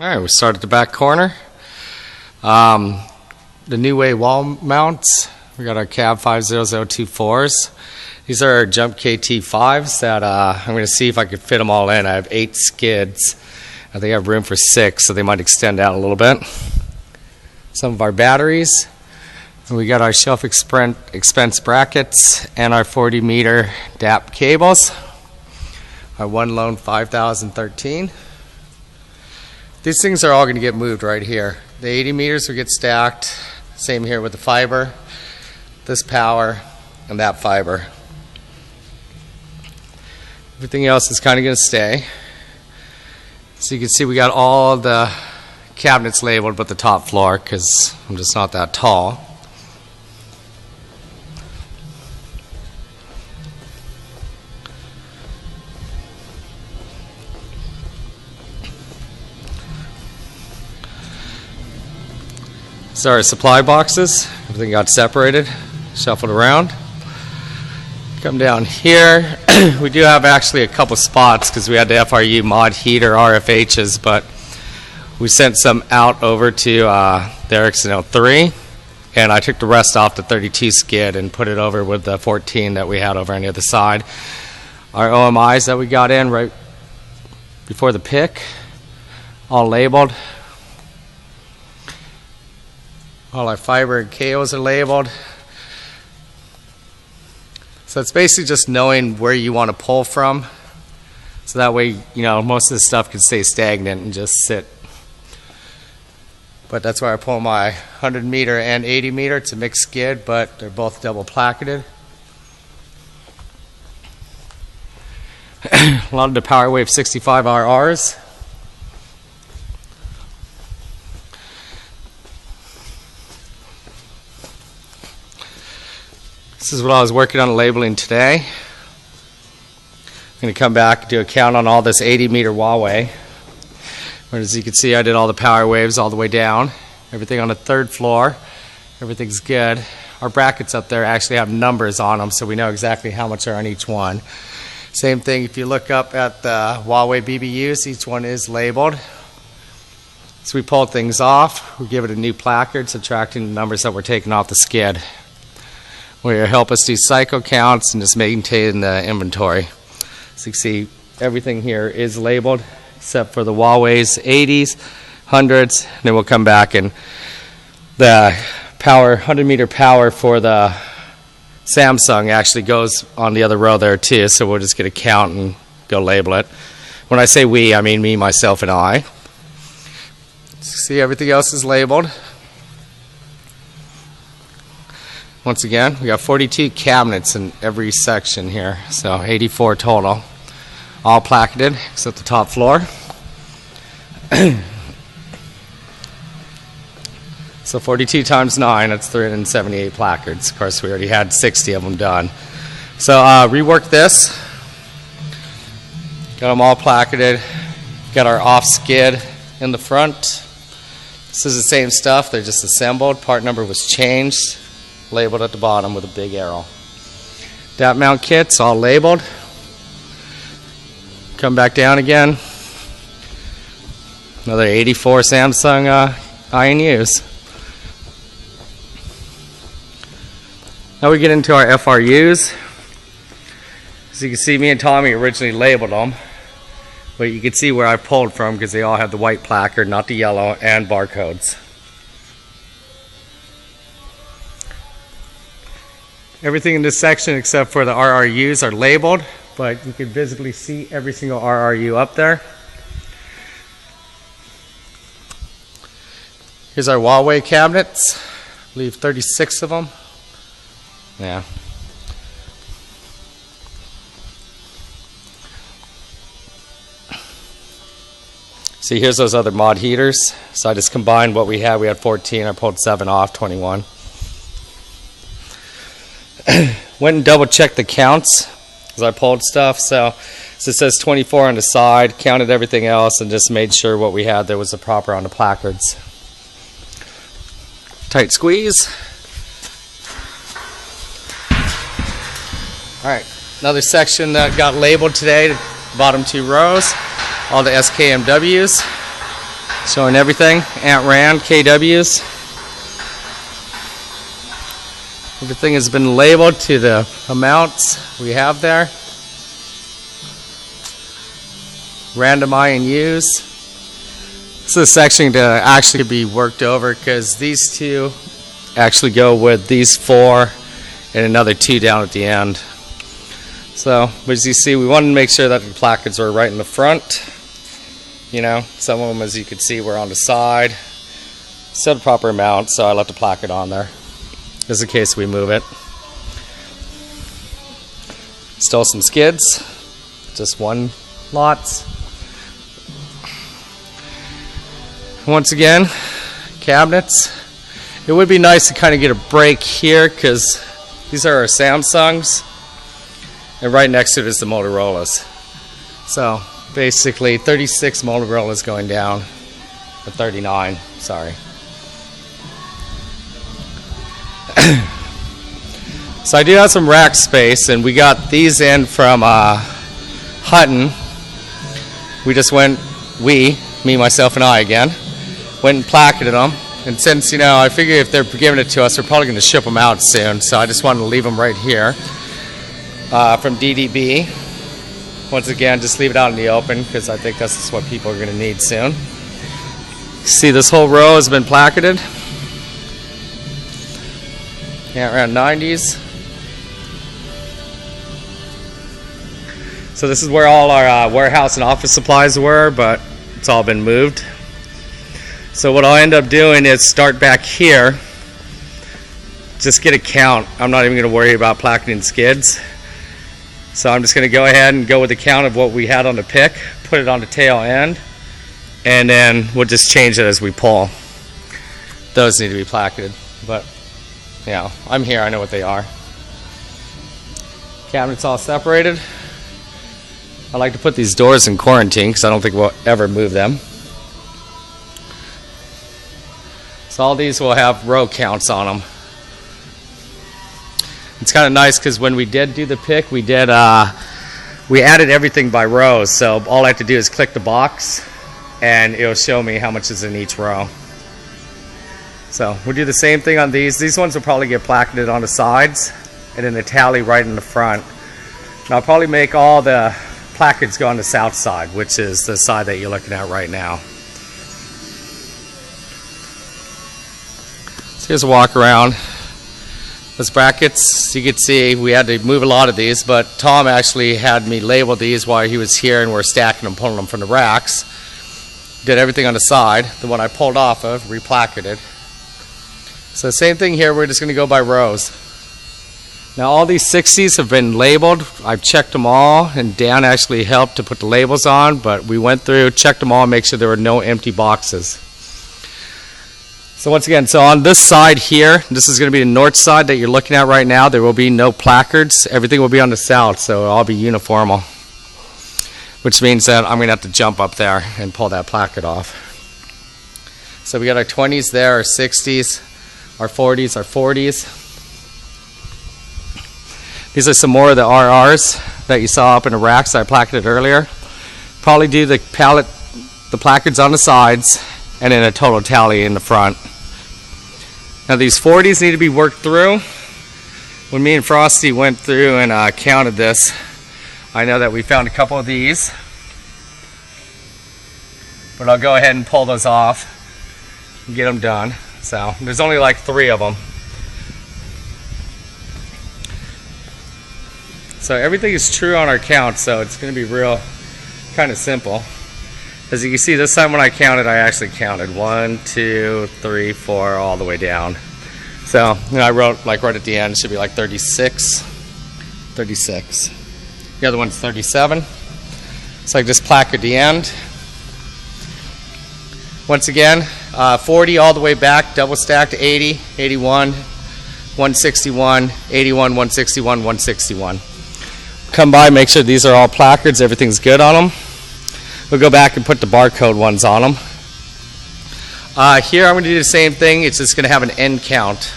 All right, we start at the back corner. The New Way wall mounts. We got our cab 50024s. These are our Jump KT5s that I'm going to see if I can fit them all in. I have 8 skids. I think I have room for 6, so they might extend out a little bit. Some of our batteries. And we got our shelf expense brackets and our 40-meter DAP cables. Our one lone 5013. These things are all going to get moved right here. The 80 meters will get stacked. Same here with the fiber, this power, and that fiber. Everything else is kind of going to stay. So you can see we got all the cabinets labeled but the top floor because I'm just not that tall. So our supply boxes, everything got separated, shuffled around. Come down here. We do have actually a couple spots because we had the FRU mod heater RFHs, but we sent some out over to the Ericsson 03, and I took the rest off the 32 skid and put it over with the 14 that we had over on the other side. Our OMIs that we got in right before the pick, all labeled. All our fiber and cables are labeled. So it's basically just knowing where you want to pull from. So that way, you know, most of the stuff can stay stagnant and just sit. But that's why I pull my 100 meter and 80 meter. It's a mixed skid, but they're both double placketed. A lot of the PowerWave 65 RRs. This is what I was working on labeling today. I'm going to come back and do a count on all this 80 meter wallway. As you can see, I did all the power waves all the way down. Everything on the 3rd floor. Everything's good. Our brackets up there actually have numbers on them, so we know exactly how much are on each one. Same thing if you look up at the wallway BBUs, each one is labeled. So we pull things off. We give it a new placard, subtracting the numbers that were taken off the skid. Will help us do cycle counts and just maintain the inventory. So you can see everything here is labeled except for the wallways, 80s, 100s, and then we'll come back and the power, 100 meter power for the Samsung actually goes on the other row there too, so we'll just get a count and go label it. When I say we, I mean me, myself, and I. See, everything else is labeled. Once again, we got 42 cabinets in every section here, so 84 total. All placketed except the top floor. So 42 times 9, that's 378 placards. Of course, we already had 60 of them done. So reworked this. Got them all placketed. Got our off skid in the front. This is the same stuff, they're just assembled. Part number was changed. Labeled at the bottom with a big arrow. DAP mount kits all labeled. Come back down again. Another 84 Samsung INUs. Now we get into our FRUs. As you can see, me and Tommy originally labeled them, but you can see where I pulled from because they all have the white placard, not the yellow, and barcodes. Everything in this section except for the RRUs are labeled, but you can visibly see every single RRU up there. Here's our wallway cabinets. I believe 36 of them. Yeah. See, here's those other mod heaters. So I just combined what we had. We had 14. I pulled 7 off, 21. Went and double checked the counts as I pulled stuff. So it says 24 on the side, counted everything else, and just made sure what we had there was the proper on the placards. Tight squeeze. All right, another section that got labeled today, the bottom 2 rows, all the SKMWs. Showing everything, Ant Rand, KWs. Everything has been labeled to the amounts we have there. Random INUs. This is a section to actually be worked over because these two actually go with these four and another two down at the end. So, as you see, we wanted to make sure that the placards were right in the front. You know, some of them, as you can see, were on the side. Still the proper amount, so I left a placard on there, just in case we move it. Still some skids, just one lots. Once again, cabinets. It would be nice to kind of get a break here because these are our Samsungs, and right next to it is the Motorola's. So basically 36 Motorola's going down, or 39, sorry. So I do have some rack space, and we got these in from Hutton. We just went, me, myself, and I again, went and placarded them. And since, you know, I figure if they're giving it to us, we're probably going to ship them out soon. So I just wanted to leave them right here from DDB. Once again, just leave it out in the open because I think that's just what people are going to need soon. See, this whole row has been placarded. Yeah, around 90s. So this is where all our warehouse and office supplies were, but it's all been moved. So what I'll end up doing is start back here, just get a count. I'm not even going to worry about placarding skids. So I'm just going to go ahead and go with the count of what we had on the pick, put it on the tail end, and then we'll just change it as we pull. Those need to be placarded, but you know, I'm here, I know what they are. Cabinets all separated. I like to put these doors in quarantine because I don't think we'll ever move them. So all these will have row counts on them. It's kind of nice because when we did do the pick, we added everything by rows. So all I have to do is click the box, and it'll show me how much is in each row. So we'll do the same thing on these. These ones will probably get placarded on the sides, and then the tally right in the front. And I'll probably make all the placards go on the south side, which is the side that you're looking at right now. Here's a walk around. Those brackets, you can see we had to move a lot of these, but Tom actually had me label these while he was here, and we're stacking them, pulling them from the racks. Did everything on the side. The one I pulled off of, replacarded. So same thing here, we're just going to go by rows. Now all these 60s have been labeled. I've checked them all, and Dan actually helped to put the labels on, but we went through, checked them all, and make sure there were no empty boxes. So once again, so on this side here, this is going to be the north side that you're looking at right now. There will be no placards. Everything will be on the south, so it'll all be uniformal. Which means that I'm going to have to jump up there and pull that placard off. So we got our 20s there, our 60s, our 40s, our 40s. These are some more of the RRs that you saw up in the racks I placarded earlier. Probably do the placards on the sides, and then a total tally in the front. Now these 40s need to be worked through. When me and Frosty went through and counted this, I know that we found a couple of these, but I'll go ahead and pull those off and get them done. So there's only like 3 of them. So everything is true on our count, so it's going to be real kind of simple. As you can see, this time when I counted, I actually counted 1, 2, 3, 4, all the way down. So, you know, I wrote like right at the end, it should be like 36. 36. The other one's 37. So I just placard the end. Once again, 40 all the way back, double stacked, 80, 81, 161, 81, 161, 161. Come by, make sure these are all placards, everything's good on them. We'll go back and put the barcode ones on them. Here I'm going to do the same thing. It's just going to have an end count.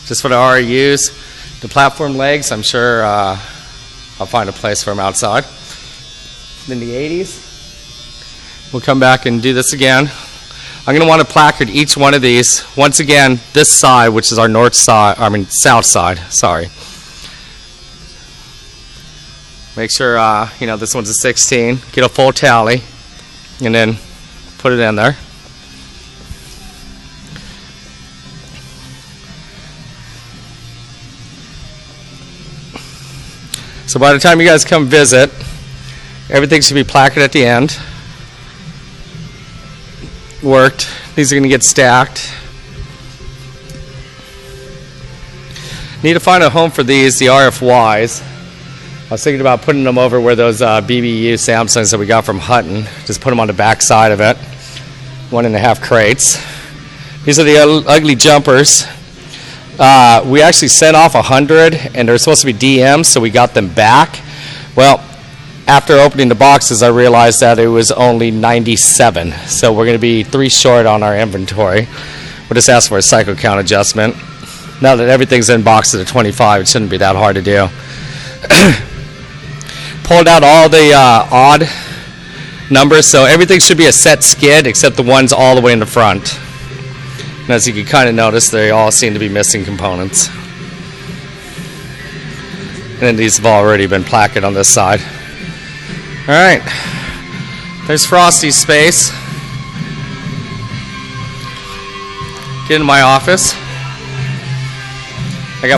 Just for the RUs. The platform legs, I'm sure I'll find a place for them outside. Then the 80s. We'll come back and do this again. I'm going to want to placard each one of these. Once again, this side, which is our north side, south side, sorry. Make sure, this one's a 16. Get a full tally, and then put it in there. So by the time you guys come visit, everything should be placarded at the end. Worked. These are going to get stacked. Need to find a home for these, the RFYs. I was thinking about putting them over where those BBU Samsungs that we got from Hutton. Just put them on the back side of it. 1.5 crates. These are the ugly jumpers. We actually sent off 100, and they're supposed to be DMs, so we got them back. Well, after opening the boxes, I realized that it was only 97, so we're going to be 3 short on our inventory. We'll just ask for a cycle count adjustment. Now that everything's in boxes at 25, it shouldn't be that hard to do. Pulled out all the odd numbers, so everything should be a set skid except the ones all the way in the front. And as you can kind of notice, they all seem to be missing components. And then these have already been placarded on this side. Alright, there's Frosty's space. Get into my office.